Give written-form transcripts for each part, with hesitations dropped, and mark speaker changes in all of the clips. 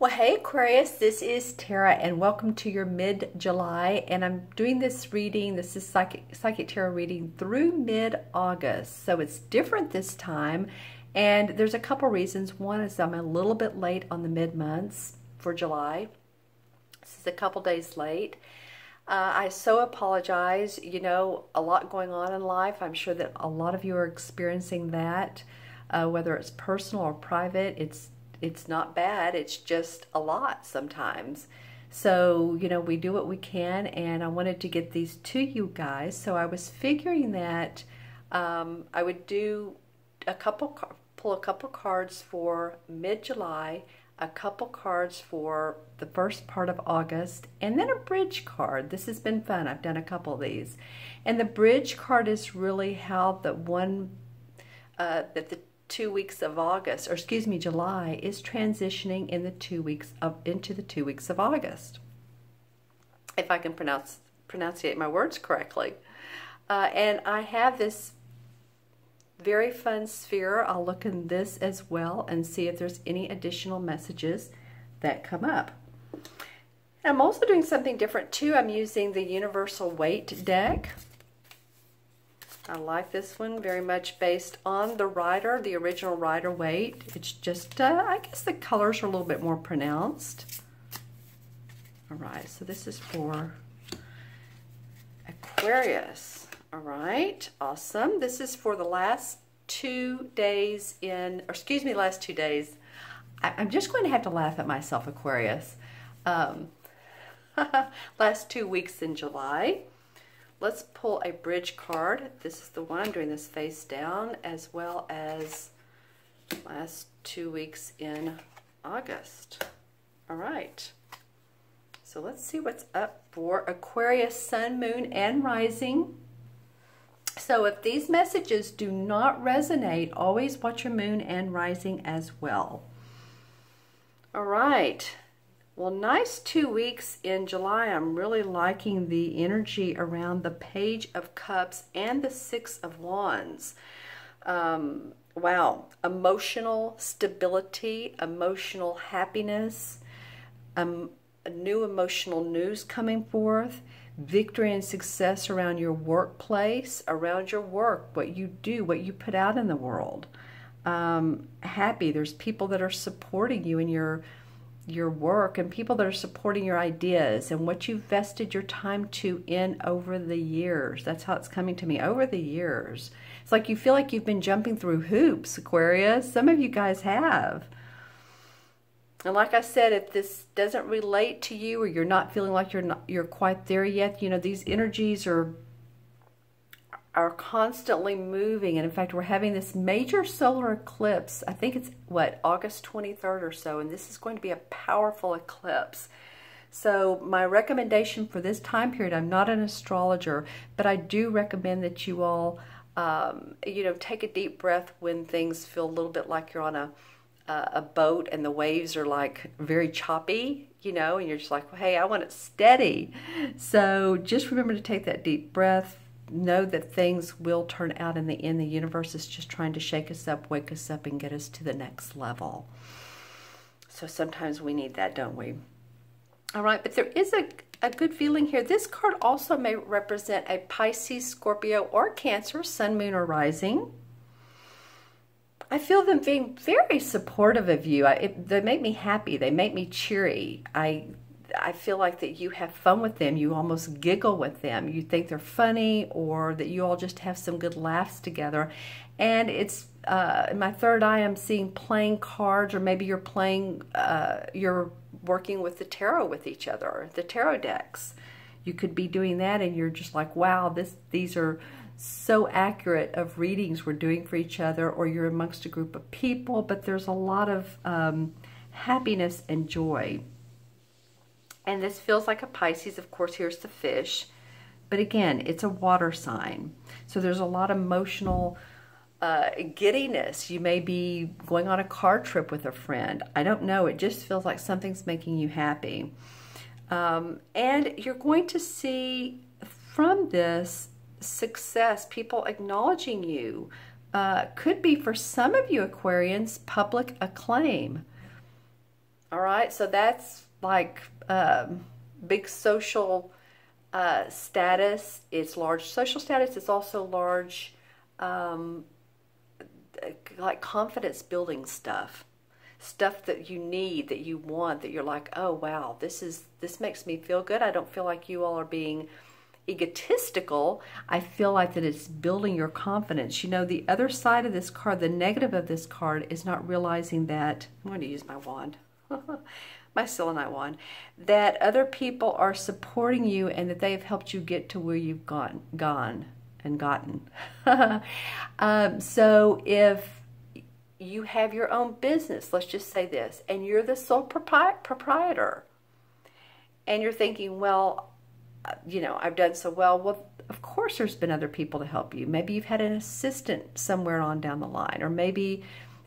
Speaker 1: Well, hey Aquarius, this is Tara and welcome to your mid-July, and I'm doing this reading, this is Psychic Tarot reading through mid-August. So it's different this time, and there's a couple reasons. One is I'm a little bit late on the mid-months for July. This is a couple days late. I so apologize. You know, a lot going on in life. I'm sure that a lot of you are experiencing that, whether it's personal or private. It's not bad, it's just a lot sometimes. So, you know, we do what we can, and I wanted to get these to you guys. So I was figuring that I would do pull a couple cards for mid-July, a couple cards for the first part of August, and then a bridge card. This has been fun. I've done a couple of these. And the bridge card is really how the that the 2 weeks of August, or excuse me, July is transitioning in the 2 weeks into the 2 weeks of August, if I can pronunciate my words correctly. And I have this very fun sphere. I'll look in this as well and see if there's any additional messages that come up. I'm also doing something different too. I'm using the Universal Weight deck. I like this one, very much based on the Rider, the original Rider Waite. It's just, I guess the colors are a little bit more pronounced. All right, so this is for Aquarius. All right, awesome. This is for the last 2 days in, or excuse me, last 2 days. I'm just going to have to laugh at myself, Aquarius. Last 2 weeks in July. Let's pull a bridge card. This is the one. I'm doing this face down, as well as last 2 weeks in August. All right. So let's see what's up for Aquarius, Sun, Moon, and Rising. So if these messages do not resonate, always watch your Moon and Rising as well. All right. Well, nice 2 weeks in July. I'm really liking the energy around the Page of Cups and the Six of Wands. Wow. Emotional stability, emotional happiness, new emotional news coming forth, victory and success around your workplace, around your work, what you do, what you put out in the world. Happy. There's people that are supporting you in your work, and people that are supporting your ideas and what you've vested your time to in over the years. That's how it's coming to me, over the years. It's like you feel like you've been jumping through hoops, Aquarius. Some of you guys have. And like I said, if this doesn't relate to you, or you're not feeling like you're quite there yet, you know, these energies are constantly moving. And in fact, we're having this major solar eclipse. I think it's, what, August 23rd or so, and this is going to be a powerful eclipse. So my recommendation for this time period, I'm not an astrologer, but I do recommend that you all, you know, take a deep breath when things feel a little bit like you're on a boat and the waves are like very choppy, you know, and you're just like, well, hey, I want it steady. So just remember to take that deep breath. Know that things will turn out in the end. The universe is just trying to shake us up, wake us up, and get us to the next level. So sometimes we need that, don't we? All right, but there is a good feeling here. This card also may represent a Pisces, Scorpio, or Cancer, Sun, Moon, or Rising. I feel them being very supportive of you. They make me happy. They make me cheery. I feel like that you have fun with them. You almost giggle with them. You think they're funny, or that you all just have some good laughs together. And it's, in my third eye, I'm seeing playing cards, or maybe you're playing, you're working with the tarot with each other, the tarot decks. You could be doing that, and you're just like, wow, these are so accurate of readings we're doing for each other, or you're amongst a group of people, but there's a lot of happiness and joy. And this feels like a Pisces. Of course, here's the fish. But again, it's a water sign. So there's a lot of emotional giddiness. You may be going on a car trip with a friend. I don't know. It just feels like something's making you happy. And you're going to see from this success, people acknowledging you. Could be for some of you Aquarians, public acclaim. All right, so that's like big social status. It's large social status. It's also large, like confidence building stuff. Stuff that you need, that you want, that you're like, oh wow, this makes me feel good. I don't feel like you all are being egotistical. I feel like that it's building your confidence. You know, the other side of this card, the negative of this card, is not realizing that, I'm going to use my wand, my selenite wand, that other people are supporting you and that they have helped you get to where you've gone and gotten. So if you have your own business, let's just say this, and you're the sole proprietor, and you're thinking, well, you know, I've done so well. Well, of course there's been other people to help you. Maybe you've had an assistant somewhere on down the line, or maybe,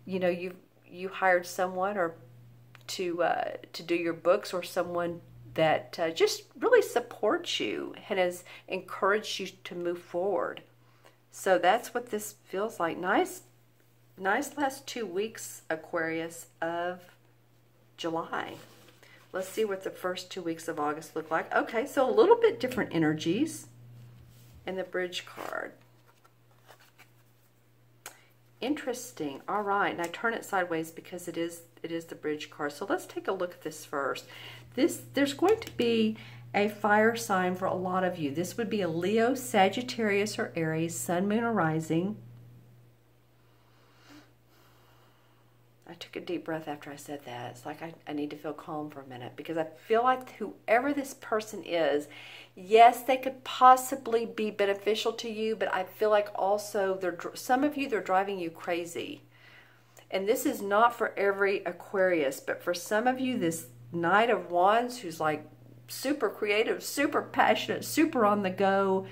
Speaker 1: you know, you hired someone or to do your books, or someone that just really supports you and has encouraged you to move forward. So that's what this feels like. Nice last 2 weeks, Aquarius, of July. Let's see what the first 2 weeks of August look like. Okay, so a little bit different energies in the bridge card. Interesting. All right, and I turn it sideways because it is the bridge card. So let's take a look at this first. There's going to be a fire sign for a lot of you. This would be a Leo, Sagittarius, or Aries, Sun, Moon, or Rising. I took a deep breath after I said that. It's like I need to feel calm for a minute, because I feel like whoever this person is, yes, they could possibly be beneficial to you, but I feel like also some of you, they're driving you crazy. And this is not for every Aquarius, but for some of you, this Knight of Wands, who's like super creative, super passionate, super on the go.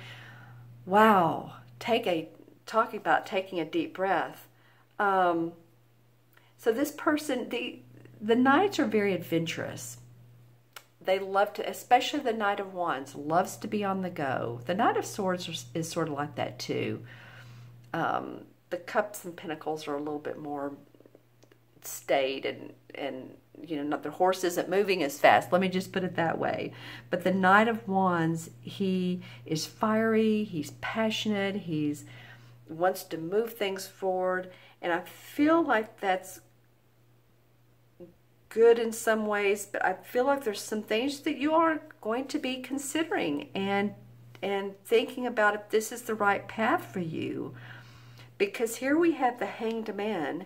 Speaker 1: Wow. Talking about taking a deep breath. So this person, the Knights are very adventurous. They love to, especially the Knight of Wands, loves to be on the go. The Knight of Swords is sort of like that too. The Cups and Pentacles are a little bit more staid and you know, the horse isn't moving as fast. Let me just put it that way. But the Knight of Wands, he is fiery, he's passionate, he wants to move things forward. And I feel like that's good in some ways, but I feel like there's some things that you are going to be considering and thinking about if this is the right path for you. Because here we have the Hanged Man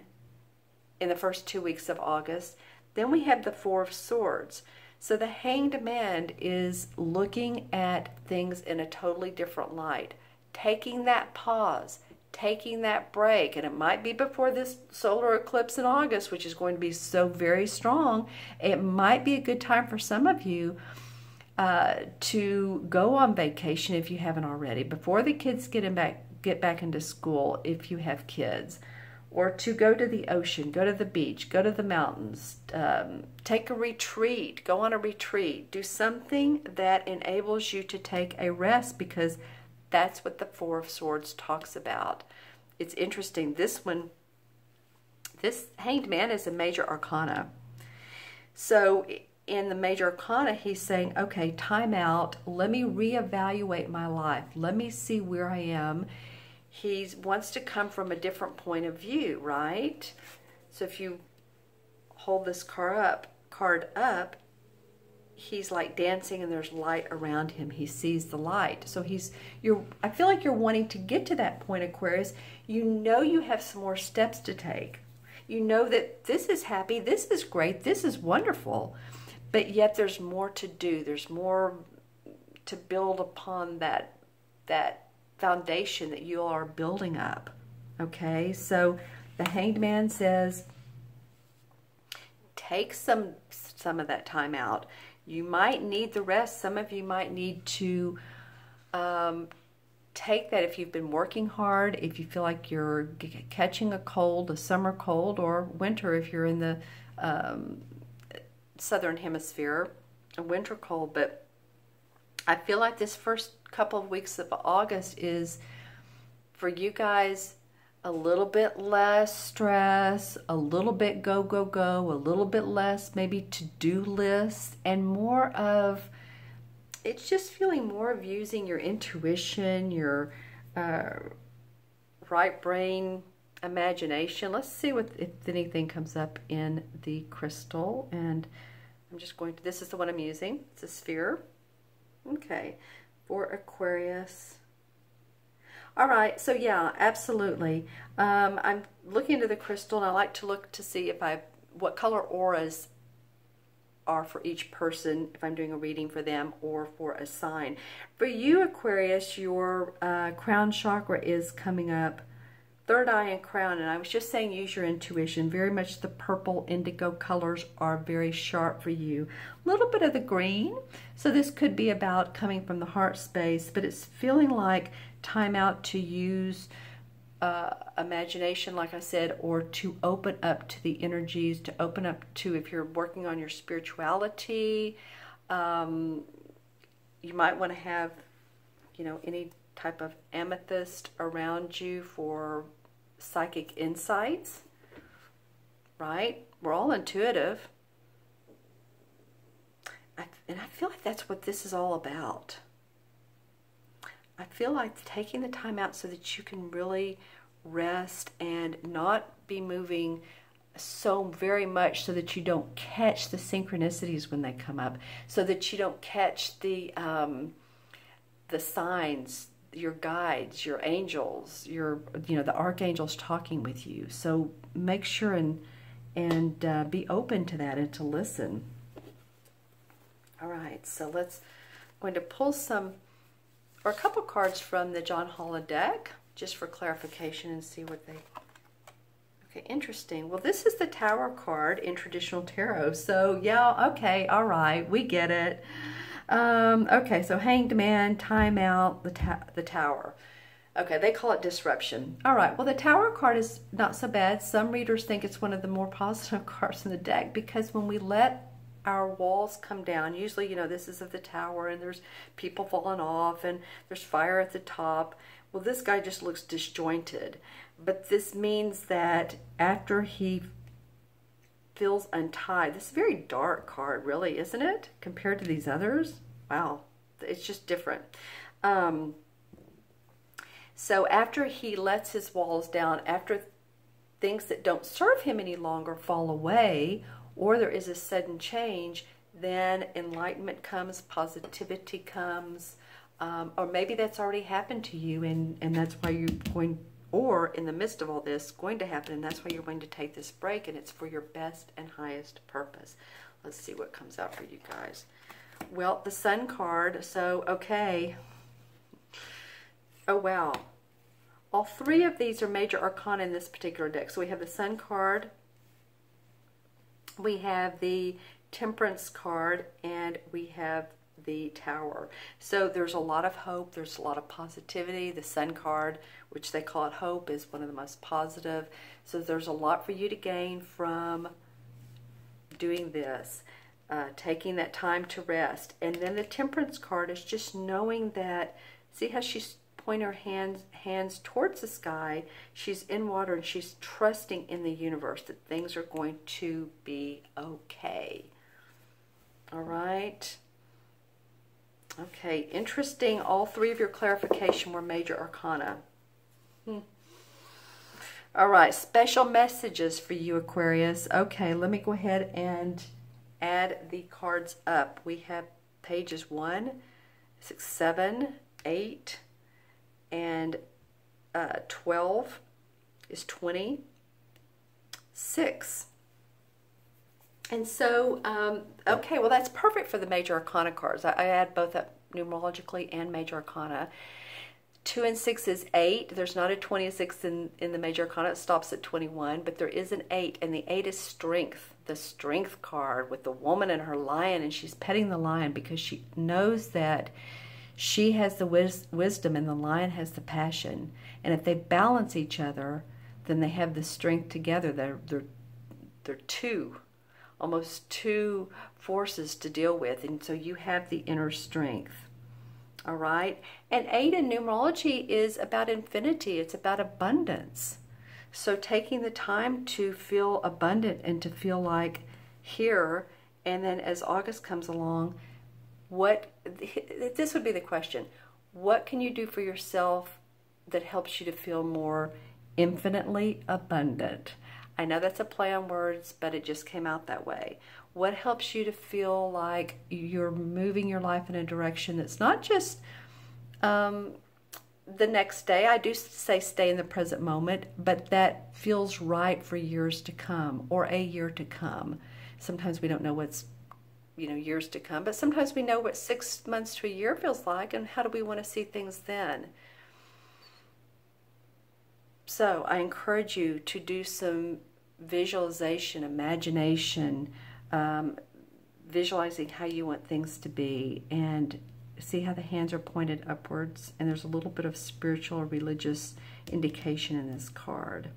Speaker 1: in the first 2 weeks of August. Then we have the Four of Swords. So the Hanged Man is looking at things in a totally different light, taking that pause, taking that break. And it might be before this solar eclipse in August, which is going to be so very strong. It might be a good time for some of you to go on vacation if you haven't already, before the kids get back into school, if you have kids, or to go to the ocean, go to the beach, go to the mountains, take a retreat, go on a retreat, do something that enables you to take a rest, because that's what the Four of Swords talks about. It's interesting. This Hanged Man is a major arcana. So in the major arcana, he's saying, okay, time out. Let me reevaluate my life. Let me see where I am. He wants to come from a different point of view, right? So if you hold this card up, he's like dancing and there's light around him. He sees the light. So I feel like you're wanting to get to that point, Aquarius. You know you have some more steps to take. You know that this is happy, this is great, this is wonderful, but yet there's more to do. There's more to build upon that foundation that you are building up. Okay, so the Hanged Man says, take some of that time out. You might need the rest. Some of you might need to take that if you've been working hard, if you feel like you're catching a cold, a summer cold, or winter if you're in the southern hemisphere, a winter cold. But I feel like this first couple of weeks of August is for you guys a little bit less stress, a little bit go, go, go, a little bit less maybe to-do lists, and more of, it's just feeling more of using your intuition, your right brain imagination. Let's see if anything comes up in the crystal. And I'm just going to, this is the one I'm using. It's a sphere. Okay, for Aquarius. All right, so yeah, absolutely. I'm looking into the crystal, and I like to look to see what color auras are for each person, if I'm doing a reading for them or for a sign. For you, Aquarius, your crown chakra is coming up, third eye and crown, and I was just saying use your intuition. Very much the purple indigo colors are very sharp for you. A little bit of the green, so this could be about coming from the heart space, but it's feeling like time out to use imagination, like I said, or to open up to the energies, to open up to, if you're working on your spirituality, you might want to have, you know, any type of amethyst around you for psychic insights, right? We're all intuitive. And I feel like that's what this is all about. I feel like taking the time out so that you can really rest and not be moving so very much, so that you don't catch the synchronicities when they come up, so that you don't catch the signs, your guides, your angels, the archangels talking with you. So make sure and be open to that and to listen. All right, so I'm going to pull a couple cards from the John Holland deck, just for clarification, and see what they... Okay, interesting. Well, this is the Tower card in traditional tarot. So, yeah, okay, all right, we get it. Okay, so Hanged Man, Time Out, the Tower. Okay, they call it disruption. All right, well, the Tower card is not so bad. Some readers think it's one of the more positive cards in the deck, because when we let our walls come down, usually, you know, this is of the Tower, and there's people falling off, and there's fire at the top. Well, this guy just looks disjointed. But this means that after he feels untied, this is a very dark card, really, isn't it? Compared to these others. Wow, it's just different. So after he lets his walls down, after things that don't serve him any longer fall away, or there is a sudden change, then enlightenment comes, positivity comes, or maybe that's already happened to you, and that's why you're going, or in the midst of all this, going to happen, and that's why you're going to take this break, and it's for your best and highest purpose. Let's see what comes out for you guys. Well, the Sun card, so, okay. Oh, wow. All three of these are major arcana in this particular deck. So we have the Sun card, we have the Temperance card, and we have the Tower. So there's a lot of hope, there's a lot of positivity. The Sun card, which they call it hope, is one of the most positive. So there's a lot for you to gain from doing this, taking that time to rest. And then the Temperance card is just knowing that, see how she's pointing her hands towards the sky, she's in water, and she's trusting in the universe that things are going to be okay. All right. Okay, interesting. All three of your clarification were major arcana. All right, special messages for you, Aquarius. Okay, let me go ahead and add the cards up. We have pages 1, 6, 7, 8, and 12 is 26. And so, okay, well, that's perfect for the major arcana cards. I add both up numerologically and major arcana. 2 and 6 is 8. There's not a 26 in the major arcana. It stops at 21, but there is an 8, and the 8 is strength. The Strength card with the woman and her lion, and she's petting the lion because she knows that she has the wisdom and the lion has the passion. And if they balance each other, then they have the strength together. They're two, almost two forces to deal with. And so you have the inner strength. All right. And 8 in numerology is about infinity. It's about abundance. So taking the time to feel abundant and to feel like here, and then as August comes along, this would be the question. What can you do for yourself that helps you to feel more infinitely abundant? I know that's a play on words, but it just came out that way. What helps you to feel like you're moving your life in a direction that's not just the next day? I do say stay in the present moment, but that feels right for years to come or a year to come. Sometimes we don't know what's, years to come, but sometimes we know what 6 months to a year feels like, and how do we want to see things then? So I encourage you to do some visualization, imagination, visualizing how you want things to be, and see how the hands are pointed upwards, and there's a little bit of spiritual or religious indication in this card.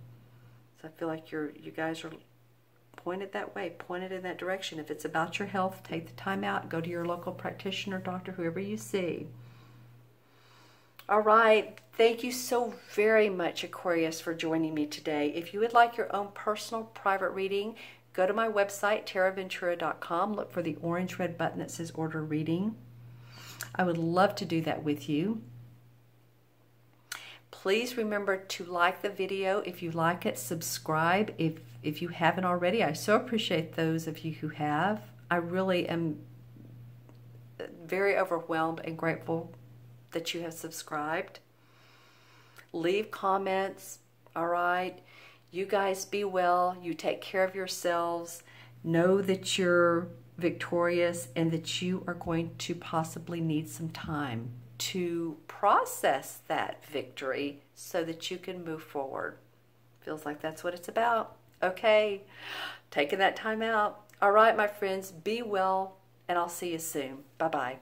Speaker 1: So I feel like you guys are pointed that way, pointed in that direction. If it's about your health, take the time out, go to your local practitioner, doctor, whoever you see. All right, thank you so very much, Aquarius, for joining me today. If you would like your own personal private reading, go to my website, taraventura.com. Look for the orange red button that says order reading. I would love to do that with you. Please remember to like the video if you like it, subscribe if you haven't already. I so appreciate those of you who have. I really am very overwhelmed and grateful that you have subscribed. Leave comments, all right? You guys be well. You take care of yourselves. Know that you're victorious and that you are going to possibly need some time to process that victory so that you can move forward. Feels like that's what it's about. Okay, taking that time out. All right, my friends, be well, and I'll see you soon. Bye-bye.